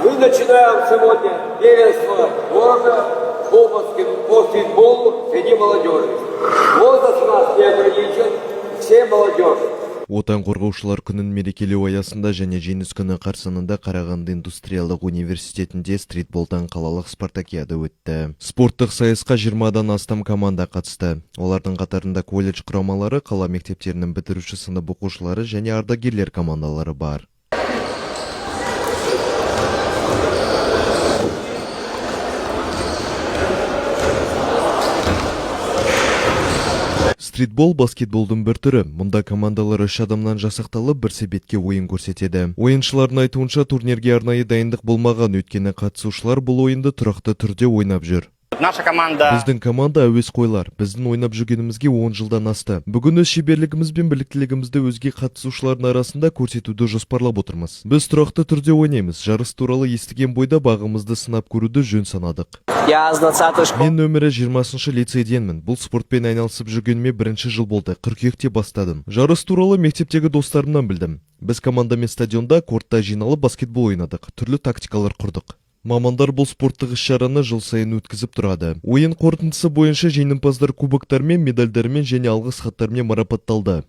Мы начинаем сегодня первенство города по футболу среди молодежи. Возраст у нас не ограничен, все молодежи. Отан қорғаушылар күнін мерекелеу аясында және жеңіс күні қарсаңында Қарағанды индустриялық университетінде стритболдан қалалық спартакиада өтті. Спорттық сайысқа 20-дан астам команда қатысты. Олардың қатарында колледж құрамалары, қала мектептерінің бітіруші сынып оқушылары және ардагерлер командалары бар. Стритбол баскетболдың бір түрі. Мұнда командалар 3 адамнан жасақталып, бір себетке ойын көрсетеді. Ойыншылардың айтуынша турнирге арнайы дайындық болмаған, өйткені қатысушылар бұл ойынды тұрақты түрде ойнап жүр. Біздің команда әуесқойлар. Біздің ойнап жүргенімізге 10 жылдан асты. Бүгін өз шеберлігіміз бен біліктілігімізді өзге қатысушылардың арасында көрсетуді жоспарлап отырмыз. Біз тұрақты түрде ойнаймыз. Жарыс туралы естіген бойда бағымызды сынап көруді жөн санадық. Мен нөмірі 20-шы лицейденмін. Бұл спортпен айналысып жүргеніме 1-ші жыл болды. Қыркүйекте бастадым. Жарыс туралы мектептегі достарымнан білдім. Біз командамен стадионда кортта жиналып баскетбол ойнадық. Түрлі тактикалар құрдық. Мамандар бұл спорттық іс-шараны жыл сайын өткізіп тұрады. Ойын қорытындысы бойынша жеңімпаздар кубоктармен, медальдармен және алғыс хаттармен марапатталды.